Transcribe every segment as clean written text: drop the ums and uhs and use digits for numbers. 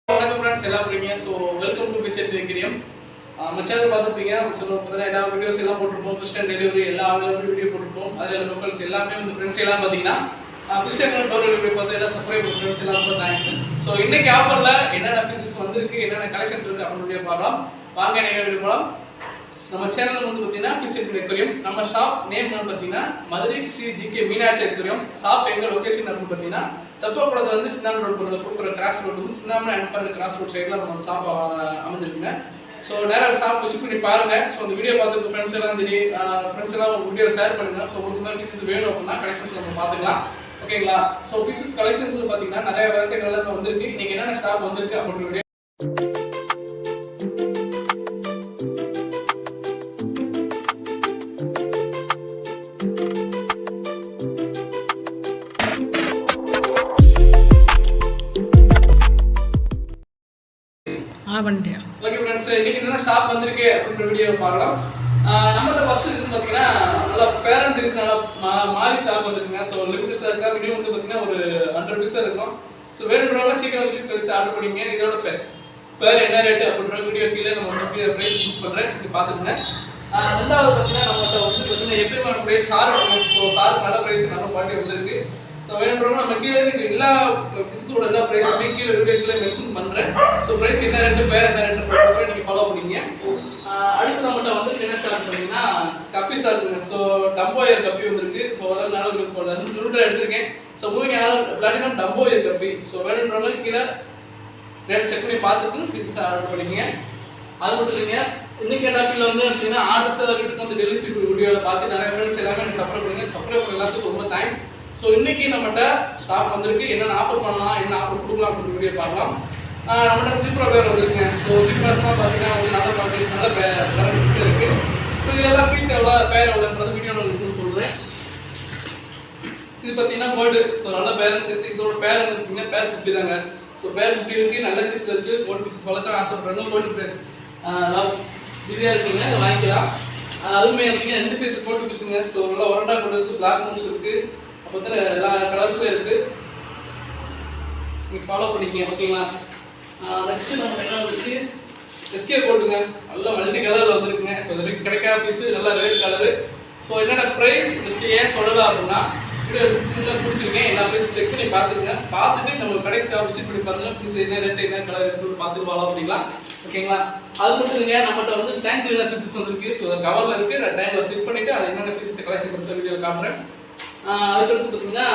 வணக்கம் ஃப்ரெண்ட்ஸ் எல்லாம் இருக்கீங்க. So welcome to fish and aquarium. நம்ம சேனல் பார்த்துருப்பீங்க. பார்த்தீங்கன்னா எல்லா வீடியோஸ் எல்லாம் போட்டிருப்போம். ஃபிஷ் அண்ட் டெலிவரி எல்லா அவைலபிள் வீடியோ போட்டிருப்போம். அதில் லோக்கல்ஸ் எல்லாமே வந்து ஃப்ரெண்ட்ஸ் எல்லாம் பார்த்தீங்கன்னா ஃபிஷ் அண்ட் டோர் டெலிவரி பார்த்து எல்லாம் சப்ஸ்கிரைப் ஃப்ரெண்ட்ஸ் எல்லாம் ரொம்ப தேங்க்ஸ். ஸோ இன்னைக்கு ஆஃபரில் என்னென்ன ஃபிஷஸ் வந்திருக்கு, என்னென்ன கலெக்ஷன் இருக்குது அப்படின்னு வீடியோ பார்க்கலாம். வாங்க நீங்கள் வீடியோ போகலாம். நம்ம சேனல் வந்து பார்த்தீங்கன்னா ஃபிஷ் அண்ட் அக்வேரியம். நம்ம ஷாப் நேம் பார்த்தீங்கன்னா Madurai Sri GK Meenakshi aquarium. Shop எங்கள் லொக்கேஷன் அப்படின்னு பார்த்தீங்கன்னா தப்பக்குளத்துல வந்து சின்னாம ரோடு கொடுக்குற கிராஸ் ரோடு வந்து சின்னாம அண்ட் பண்ணுற கிராஸ் ரோட் சைடில் நம்ம ஷாப் அமைஞ்சிருக்குங்க. ஸோ நேராக ஷாப் விசிட் பண்ணி பாருங்க. ஸோ அந்த வீடியோ பார்த்துட்டு ஃப்ரெண்ட்ஸ் எல்லாம் சரி ஃப்ரெண்ட்ஸ் எல்லாம் வீடியோ ஷேர் பண்ணுங்க. ஸோ உங்களுக்கு தான் ஃபிஷஸ் வேணும் அப்படின்னா கலெக்ஷன்ஸ் நம்ம பார்த்துக்கலாம். ஓகேங்களா? ஸோ ஃபிஷஸ் கலெக்ஷன்ஸ் பார்த்தீங்கன்னா நிறைய வெரைட்டிகள் வந்திருக்கு. நீங்கள் என்னென்ன ஸ்டாக் வந்திருக்கு அப்படின்ற வீடியோ பண்ணிட்டேன். ஓகே ஃப்ரெண்ட்ஸ், இன்னைக்கு என்ன ஸ்டாக் வந்திருக்கு அப்படின்ற வீடியோ பார்க்கலாம். நம்மளோட ஃபர்ஸ்ட் இது பார்த்தீங்கன்னா நல்லா பேரண்ட் சைஸ் நல்லா மாறி ஸ்டாக் வந்திருக்குங்க. ஸோ லிமிட் ஸ்டாக் மினிமம் வந்து பார்த்தீங்கன்னா ஒரு 100 பீஸ் தான் இருக்கும். ஸோ வேணுன்றவங்க சீக்கிரம் சொல்லி பெருசு ஆர்டர் பண்ணிங்க. இதோட பேர் என்ன ரேட்டு அப்படின்ற வீடியோ கீழே நம்ம வந்து ப்ரைஸ் யூஸ் பண்ணுறேன், இப்படி பார்த்துக்குங்க. ரெண்டாவது பார்த்தீங்கன்னா நம்மகிட்ட வந்து பார்த்தீங்கன்னா எப்பயுமான ப்ரைஸ் சாருக்கு. ஸோ சாருக்கு நல்ல ப்ரைஸ் நல்ல குவாலிட்டி வந்திருக்கு. ஸோ வேணுன்றவங்க நம்ம கீழே எல்லா ஃபிஷஸோட எல்லா ப்ரைஸுமே கீழே வீடியோ கீழே மென்ஷன் பண்ணுறேன். ஸோ ப்ரைஸ் என்ன ரெண்டு பேர் என்ன ரெண்டு போட்டு நீங்கள் ஃபாலோ பண்ணிங்க. அடுத்து நம்மகிட்ட வந்து என்ன ஸ்டார்ட் பண்ணிங்கன்னா கப்பி ஸ்டார்ட் பண்ணுங்க. ஸோ டம்போயர் கப்பி வந்திருக்கு. ஸோ அதெல்லாம் நானும் லிமிட்டாக எடுத்திருக்கேன். ஸோ மூவிங் பிளாட்டினம் டம்போயர் கப்பி. ஸோ வேணுன்றவங்க கீழே ரேட் செக் பண்ணி பார்த்துட்டு ஃபிஷஸ் ஆர்டர் பண்ணிக்கங்க. அது மட்டும் இல்லைங்க, இன்னைக்கு டாப்பில் வந்து பார்த்தீங்கன்னா ஆர்டர்ஸ் வீட்டுக்கு வந்து டெலிவரி வீடியோவில் பார்த்து நிறைய ஃப்ரெண்ட்ஸ் எல்லாமே எனக்கு சப்ஸ்கிரைப் பண்ணுங்க. சப்ஸ்கிரைப் பண்ண எல்லாத்துக்கும் ரொம்ப தேங்க்ஸ். ஸோ இன்னைக்கு நம்மகிட்ட ஸ்டாக் வந்திருக்கு. என்னென்ன ஆஃபர் பண்ணலாம், என்ன ஆஃபர் கொடுக்கலாம் அப்படின்னு வீடியோ பார்க்கலாம். நம்மகிட்ட ஜிப்ரோ பேர் வந்துருக்குங்க. ஸோ ஜிப்ராஸ்லாம் பார்த்தீங்கன்னா ஒரு நல்ல குவாலிட்டிஸ் நல்ல வெரைட்டிஸ் இருக்குது. ஸோ இதெல்லாம் பீஸ் எவ்வளோ பேர் எவ்வளோன்றது வீடியோ நான் இருக்குன்னு சொல்கிறேன். இது பார்த்தீங்கன்னா கோல்டு. ஸோ நல்ல பேரண்ட் சைஸ். இதோட பேர் வந்துருக்கீங்கன்னா பேர் 50 தாங்க. ஸோ பேர் 50 இருக்குது. நல்ல சைஸில் இருக்குது. கோல்டு பீஸ் வளர்க்க ஆசைப்படுறாங்க. கோல்டு ப்ரைஸ் இதுவாக இருக்குங்க, அதை வாங்கிக்கலாம். அதுவுமே இருக்கீங்க 2 சைஸ் கோல்டு பீஸுங்க. ஸோ நல்லா ஒரண்டா கோல்டு பிளாக் மூவ்ஸ் இருக்குது. அப்போ வந்து எல்லா கலர்ஸ்லையும் இருக்குது. நீங்கள் ஃபாலோ பண்ணிக்கங்க. ஓகேங்களா? நெக்ஸ்ட்டு நம்ம என்ன வந்துச்சு எஸ்கே கோல்டுங்க. நல்லா மல்டி கலரில் வந்துருக்குங்க. ஸோ இது வரைக்கும் கிடைக்காத பீஸு நல்லா ரெட் கலரு. ஸோ என்னென்ன ப்ரைஸ் ஜஸ்ட்டு ஏன் சொல்லலாம் அப்படின்னா வீடியோ ஃபுல்லாக கொடுத்துருக்கேன். எல்லா ப்ரைஸ் செக் பண்ணி பார்த்துருங்க. பார்த்துட்டு நம்ம கடைக்கு ஷாப் விசிட் பண்ணி பாருங்கள். பீஸ் என்ன ரேட்டு என்ன கலர் இருக்குன்னு பார்த்துட்டு ஃபாலோ பண்ணிக்கலாம். ஓகேங்களா? அது மட்டும் இல்லைங்க, நம்மகிட்ட வந்து டேங்க் கிளீனர் பீசஸ் வந்துருக்கு. ஸோ கவரில் இருக்குது. நான் டேங்கில் செக் பண்ணிவிட்டு அது என்னென்ன பீசஸ் கலெக்ஷன் கொடுத்த வீடியோ காட்டுறேன். அதுக்கடுத்து பார்த்தீங்கன்னா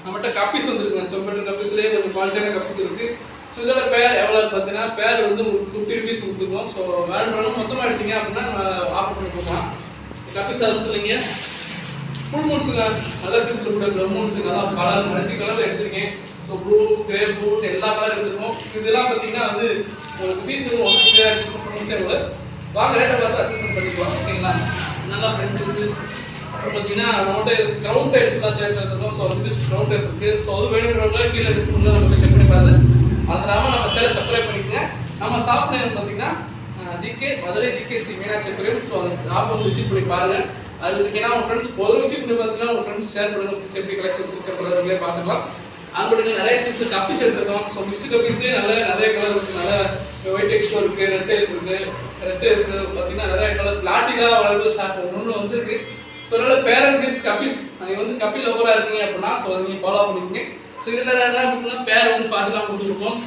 நம்மகிட்ட கப்பீஸ் வந்துருக்குங்க. சொம்பட்டு கப்பீஸ்லேயே கொஞ்சம் குவாலிட்டியான கப்பீஸ் இருக்குது. ஸோ இதோட பேர் எவ்வளோ பார்த்தீங்கன்னா பேர் வந்து 50 ருபீஸ் கொடுத்துருக்கோம். ஸோ வேணுன்றவங்க மொத்தமாக எடுத்தீங்க அப்படின்னா ஆஃபர் பண்ணி கொடுக்கலாம். கப்பீஸ் அது மட்டும் இல்லைங்க, ஃபுல் மூட்ஸுங்க. நல்ல சைஸில் கூட ப்ளூ மூட்ஸுங்க. நல்லா கலர் மல்டி கலரில் எடுத்திருக்கேன். ஸோ ப்ளூ கிரே ப்ளூ எல்லா கலர் எடுத்துருக்கோம். இதெல்லாம் பார்த்தீங்கன்னா வந்து உங்களுக்கு பீஸ் ஒன்று ஃப்ரீயாக எடுத்துருக்கோம். ஃபுல் மூட்ஸே கூட வாங்க ரேட்டை பார்த்து அட்ஜஸ்ட்மெண்ட் பண்ணிக்கலாம். ஓகேங்களா? நல்லா ஃப்ரெண்ட்ஸ் இருக்குது. அப்புறம் பார்த்தீங்கன்னா நம்மகிட்ட கிரவுண்ட் டைப் ஃபுல்லாக சேர்த்து எடுத்துருக்கோம். ஸோ அது கிரவுண்ட் டைப் இருக்குது. ஸோ அது வேணுன்றவங்க கீழே டிஸ்பிளேல நம்ம செக் பண்ணி பார்த்து அதனால நம்ம சேனல் சப்ஸ்கிரைப் பண்ணிக்கோங்க. நம்ம ஷாப் நேம் பார்த்தீங்கன்னா GK Madurai GK Sri Meenakshi aquarium. So அந்த ஷாப் வந்து விசிட் பண்ணி பாருங்கள். அது ஏன்னா உங்கள் ஃப்ரெண்ட்ஸ் ஒரு விசிட் பண்ணி பார்த்தீங்கன்னா உங்கள் ஃப்ரெண்ட்ஸ் ஷேர் பண்ணுங்கள். சேஃப்டி கலெக்ஷன்ஸ் இருக்கிற பார்த்துக்கலாம். அது நிறைய பீஸ் கப்பீஸ் எடுத்துருக்கோம். ஸோ மிஸ்டு கப்பீஸ்லேயே நிறைய கலர் இருக்குது. நல்ல ஒயிட் எக்ஸ்போ இருக்குது, ரெட் இருக்குது, பார்த்தீங்கன்னா நிறைய கலர் பிளாட்டினா வளர்ந்து ஸ்டாக் ஒன்று வந்துருக்கு. ஸோ நல்ல பேரண்ட் சைஸ் கப்பீஸ். நீங்கள் வந்து கப்பி லவராக இருக்கீங்க அப்படின்னா ஸோ அதை நீங்கள் ஃபாலோ பண்ணிக்கோங்க. ஸோ இதில் பார்த்தீங்கன்னா பேர் வந்து 40 தான் கொடுத்துருக்கோம்.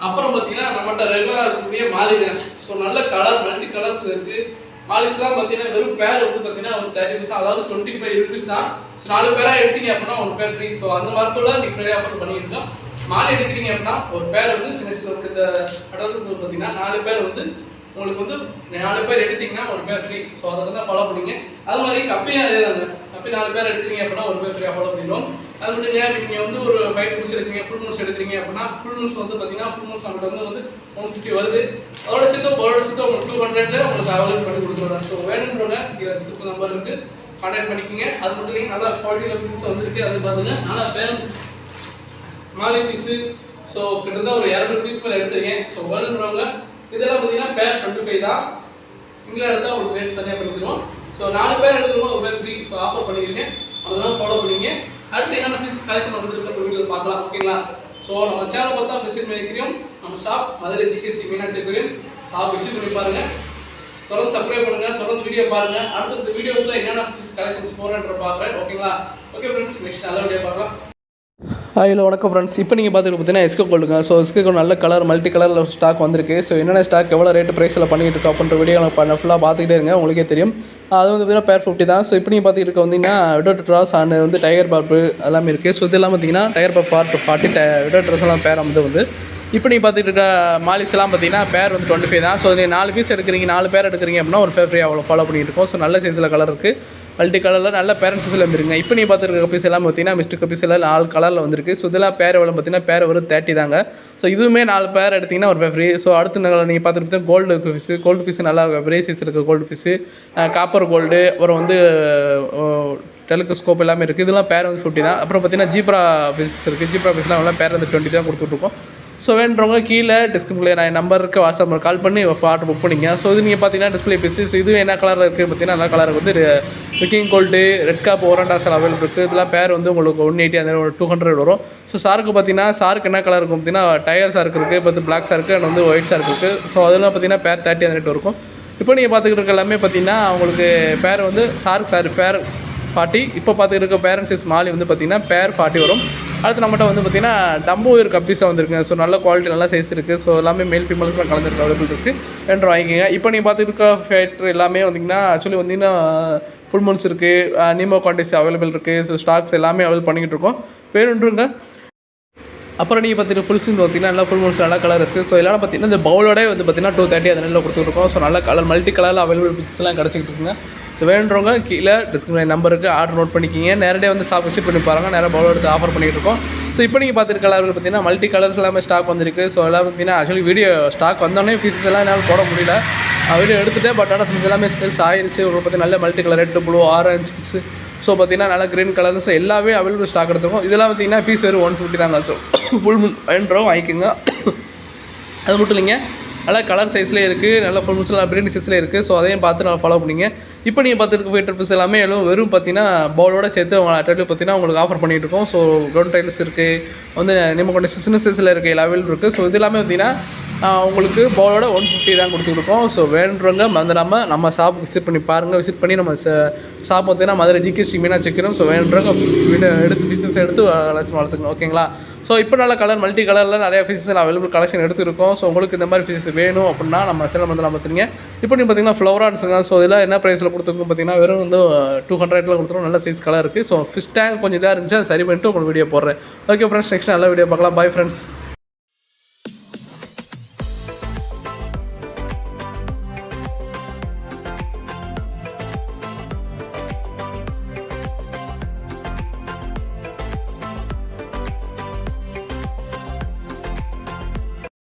அப்புறம் பார்த்தீங்கன்னா நம்மகிட்ட ரெகுலராக இருக்கக்கூடிய மாலிங்க. ஸோ நல்ல கலர் மல்டி கலர்ஸ் இருக்குது. மாலிஸ்லாம் பார்த்தீங்கன்னா வெறும் பேர் வந்து பார்த்தீங்கன்னா ஒரு 30 பீஸ், அதாவது 25 ருபீஸ் தான். ஸோ 4 பேராக எடுத்தீங்க அப்படின்னா ஒரு பேர் ஃப்ரீ. ஸோ அந்த மார்க்கில் நீங்கள் ஃப்ரீ ஆஃபர் பண்ணியிருக்கோம். மாலி எடுக்கிறீங்க அப்படின்னா ஒரு பேர் வந்து சின்ன சின்ன இந்த அடல்ட்டு பார்த்தீங்கன்னா 4 பேர் வந்து உங்களுக்கு வந்து 4 பேர் எடுத்தீங்கன்னா ஒரு பேர் ஃப்ரீ. ஸோ அதை தான் ஃபாலோ பண்ணிங்க. அது மாதிரி கப்பியும் அதே தாங்க. கப்பி 4 பேர் எடுத்தீங்க அப்படின்னா ஒரு பேர் ஃப்ரீயாக ஃபாலோ பண்ணிடுவோம். அது மட்டும் இல்லை, நீங்கள் வந்து ஒரு 5 மூட்ஸ் எடுக்கிறீங்க, ஃபுல் மூட்ஸ் எடுக்கிறீங்க அப்படின்னா ஃபுல் மூட்ஸ் வந்து பார்த்தீங்கன்னா ஃபுல் மூட்ஸ் நம்மகிட்ட வந்து 150 வருது. அதோட சேர்த்து உங்களுக்கு 200 உங்களுக்கு அவைலபிள் பண்ணி கொடுத்துருவோம். ஸோ வேணுன்றவங்க கீழே டிஸ்கிரிப்ஷன் நம்பர் இருக்குது, கான்டாக்ட் பண்ணிக்கோங்க. அது மட்டும் இல்லைங்க, நல்லா குவாலிட்டியில் பீஸஸ் வந்துருக்கு. அது பாருங்க நல்லா பேர் மாலி பீஸு. ஸோ கிட்டத்தட்ட ஒரு 200 பீஸ் மேலே எடுத்துருக்கேன். ஸோ வேணுன்றவங்க இதெல்லாம் பார்த்தீங்கன்னா பேர் 25 தான். சிங்கிளாக எடுத்தால் உங்களுக்கு ரேட் தனியாக பண்ணிடுவோம். ஸோ 4 பேர் எடுத்துக்கணும் ஒரு பேர் ஃப்ரீ. ஸோ ஆஃபர் பண்ணியிருக்கேன். அதெல்லாம் ஃபாலோ பண்ணிங்க. அடுத்து என்னென்ன பீஸ் கலெக்ஷன் வந்துருக்கு வீடியோ பார்க்கலாம். ஓகேங்களா? ஸோ ஸோ நம்ம சேனல் பார்த்தா விசிட் பண்ணிக்கிறோம். நம்ம shop Madurai GKST Meenakshi aquarium shop visit பண்ணி பாருங்கள். தொடர்ந்து சப்ஸ்கிரைப் பண்ணுங்கள், தொடர்ந்து வீடியோ பாருங்கள். அடுத்தடுத்த வீடியோஸில் என்னென்ன கலெக்ஷன்ஸ் போகிறேன்ற பார்க்குறேன். ஓகேங்களா? ஓகே ஃப்ரெண்ட்ஸ், நெக்ஸ்ட் நல்ல வீடியோ பார்க்கலாம். ஹலோ வணக்கம் ஃப்ரெண்ட்ஸ். இப்போ நீங்கள் பார்த்துட்டு பார்த்தீங்கன்னா எஸ்கே கோல்டுங்க. ஸோ எஸ்கே கோல்டு நல்ல கலர் மல்டி கலரில் ஸ்டாக் வந்திருக்கு. ஸோ என்னென்ன ஸ்டாக் எவ்வளோ ரேட்டு ப்ரைஸில் பண்ணிகிட்டு இருக்கோம் அப்படின்ற வீடியோ ஃபுல்லாக பார்த்துக்கிட்டே இருங்க, உங்களுக்கே தெரியும். அது வந்து பார்த்தீங்கன்னா பேர் 50 தான். ஸோ இப்போ நீங்கள் பார்த்துக்கிட்டு இருக்க வந்தீங்கன்னா விடோ ட்ராஸ் அண்ட் வந்து டைகர் பாப்பு எல்லாமே இருக்குது. ஸோ இதெல்லாம் பார்த்தீங்கன்னா டைகர் பாப் பார்ட் 40 விடோ ட்ராஸ் எல்லாம் பேர் வந்து இப்போ நீங்கள் பார்த்துட்டு இருக்க மாலிஸ்லாம் பார்த்தீங்கன்னா பேர் வந்து 25 தான். ஸோ நீங்கள் 4 பீஸ் எடுக்கிறீங்க, 4 பேர் எடுக்கிறீங்க அப்படின்னா ஒரு ஃப்ரீ அவ்வளோ ஃபாலோ பண்ணிட்டு இருக்கோம். ஸோ நல்ல சைஸில் கலர் இருக்குது, மல்டி கலரில் நல்ல பேரண்ட் சைஸில் வந்துருங்க. இப்போ நீங்கள் பார்த்துருக்க கப்பீஸ் எல்லாம் பார்த்தீங்கன்னா மிஸ்டர் கப்பீஸ் எல்லாம் 4 கலரில் வந்துருக்கு. ஸோ இதெல்லாம் பேர் எவ்வளோ பார்த்தீங்கன்னா பேர் ஒரு 30 தாங்க. ஸோ இதுவுமே 4 பேர் எடுத்திங்கன்னா ஒரு ஃப்ரீ. ஸோ அடுத்து நீங்கள் பார்த்துட்டு கோல்டு ஃபிஷ் நல்லா பெரிய சைஸ் இருக்குது. கோல்டு ஃபிஷ்ஷு, காப்பர் கோல்டு, அப்புறம் வந்து டெலிஸ்கோப் எல்லாமே இருக்குது. இதெல்லாம் பேர் வந்து 50 தான். அப்புறம் பார்த்தீங்கன்னா ஜீப்ரா ஃபிஷ் இருக்குது. ஜீப்ரா ஃபிஷ்லாம் எல்லாம் பேர் வந்து 20 தான் கொடுத்துட்ருக்கோம். ஸோ வேணுறவங்க கீழே டிஸ்பிளே நான் நம்பருக்கு வாட்ஸ்அப் கால் பண்ணி ஆர்டர் புக் பண்ணிங்க. ஸோ இது நீங்கள் பார்த்தீங்கன்னா டிஸ்பிளே பீஸ். ஸோ இது என்ன கலரில் இருக்குது பார்த்தீங்கன்னா நல்ல கலர் வந்து விக்கிங் கோல்டு, ரெட் காப், ஓரண்டாசல் அவைலபிள் இருக்குது. இதெல்லாம் பேர் வந்து உங்களுக்கு 180 அந்த 200 வரும். ஸோ சாருக்கு பார்த்தீங்கன்னா சாருக்கு என்ன கலர் இருக்கும் பார்த்தீங்கன்னா டயர் சார்க்கு இருக்குது, பார்த்து பிளாக் சார்க்கு அண்ட் வந்து ஒயிட் சார்க்கு இருக்குது. ஸோ அதெல்லாம் பார்த்தீங்கன்னா பேர் 30 அந்த ரேட் இருக்கும். இப்போ நீங்கள் பார்த்துக்கிட்டு இருக்க எல்லாமே பார்த்தீங்கன்னா உங்களுக்கு பேர் வந்து சார் பேர் 40. இப்போ பார்த்துக்கிட்டு இருக்க பேரண்ட் சைஸ் மாலி வந்து பார்த்தீங்கன்னா பேர் 40 வரும். அடுத்து நம்மகிட்ட வந்து பார்த்தீங்கன்னா டம்போ ஒரு கப்பீஸாக வந்துருக்குங்க. ஸோ நல்ல குவாலிட்டி நல்லா சைஸ் இருக்குது. ஸோ எல்லாமே மேல் ஃபீமேல்ஸ்லாம் கலந்துருக்கு, அவைலபிள் இருக்குது. ரெண்டு வாங்கிக்கோங்க. இப்போ நீங்கள் பார்த்துட்டு இருக்க ஃபேக்ட்ரி எல்லாமே வந்தீங்கன்னா ஆக்சுவலி வந்தீங்கன்னா ஃபுல் மூன்ஸ் இருக்குது, நீமோ குவான்டிஸ் அவைலபிள் இருக்குது. ஸோ ஸ்டாக்ஸ் எல்லாமே அவைலபிள் பண்ணிக்கிட்டு இருக்கோம், வேணுன்றங்க. அப்புறம் நீங்கள் பார்த்தீங்கன்னா ஃபுல் ஸ்கிரீன் பார்த்தீங்கன்னா நல்லா ஃபுல் மூன்ஸ் நல்லா கலர் இருக்குது. ஸோ எல்லாம் பார்த்தீங்கன்னா இந்த பவுலோட வந்து பார்த்தீங்கன்னா 230 அந்த நெல்லில் கொடுத்துருக்கோம். ஸோ நல்ல கலர் மல்டி கலரில் அவைலபிள் பிக்ஸ்லாம் கிடச்சிக்கிட்டு இருக்குங்க. ஸோ வேணுன்றவங்க கீழே டிஸ்கிரிப்ஷன் நம்பருக்கு ஆர்டர் நோட் பண்ணிக்கிங்க. நேரடியாக வந்து ஷாப் விசிட் பண்ணி பாருங்கள், நேராக பவுல் எடுத்து ஆஃபர் பண்ணிகிட்டு இருக்கோம். ஸோ இப்போ நீங்கள் பார்த்துருக்க கலர் பார்த்தீங்கன்னா மல்டி கலர்ஸ் எல்லாமே ஸ்டாக் வந்திருக்கு. ஸோ எல்லாம் பார்த்தீங்கன்னா ஆக்சுவலி வீடியோ ஸ்டாக் வந்தோடனே பீசஸ் எல்லாம் என்னால் போட முடியல, வீடியோ எடுத்துகிட்டே. பட் ஆனால் ஃபீஸ் எல்லாமே சேல்ஸ் ஆயிடுச்சு. உங்களுக்கு பார்த்தீங்கன்னா நல்ல multi colour, red, blue, orange, so பார்த்தீங்கன்னா நல்லா க்ரீன் கலர்ஸ் எல்லாமே அவைலபிள் ஸ்டாக் எடுத்துருக்கோம். இதெல்லாம் பார்த்தீங்கன்னா பீஸ் வெறும் 150 தாங்க. ஸோ ஃபுல் வேணுன்றவங்க வாங்கிக்கோங்க. அது மட்டும் இல்லைங்க, நல்லா கலர் சைஸ்லேயே இருக்குது, நல்ல ஃபுல் முஸ்லாம் பிரிண்ட் சைஸ்லேயே இருக்குது. ஸோ அதையும் பார்த்து நான் ஃபாலோ பண்ணிங்க. இப்போ நீங்கள் பார்த்துருக்க ஃபைட்டர் பீஸ் எல்லாமே வெறும் பார்த்தீங்கன்னா பவுலோட சேர்த்து அவங்க அட்டர்ட்டு பார்த்தீங்கன்னா உங்களுக்கு ஆஃபர் பண்ணிகிட்டு இருக்கோம். ஸோ க்ரௌண்ட் டைல்ஸ் இருக்குது, வந்து நம்ம கொண்டு சின்ன சைஸில் இருக்குது, எல்லா அவைலபிள் இருக்குது. ஸோ இது எல்லாமே பார்த்தீங்கன்னா உங்களுக்கு பவுலோட 150 தான் கொடுத்துருக்கோம். ஸோ வேணுன்றவங்க மறந்துடாமல் நம்ம ஷாப் விசிட் பண்ணி பாருங்கள். விசிட் பண்ணி நம்ம ஷாப் பார்த்தீங்கன்னா Madurai GKST Meenakshi aquarium. So வேணுன்றவங்க எடுத்து பிஸ்னஸ் எடுத்து லட்சம் வளர்த்துக்கணும், ஓகேங்களா? ஸோ இப்போ நல்ல கலர் மல்டி கலரில் நிறைய ஃபிஷஸ் அவைலபிள் கலெக்ஷன் எடுத்துருக்கோம். ஸோ உங்களுக்கு இந்த மாதிரி ஃபிஷஸ் வேணும் அப்படின்னா நம்ம சேனல் வந்து பார்த்துருங்க. இப்போ நீங்கள் பார்த்தீங்கன்னா ஃப்ளவரான்ஸுங்க. ஸோ இதெல்லாம் என்ன ப்ரைஸில் கொடுத்துருக்கோம் பார்த்தீங்கன்னா வெறும் வந்து 200 கொடுத்துருவோம். நல்ல சைஸ் கலர் இருக்குது. ஸோ ஃபிஷ் டேங்க் கொஞ்சம் இதாக இருந்துச்சு, அதை சரி பண்ணிட்டு உங்களுக்கு வீடியோ போடுறேன். ஓகே ஃப்ரெண்ட்ஸ், நெக்ஸ்ட் நல்ல வீடியோ பார்க்கலாம். Bye friends.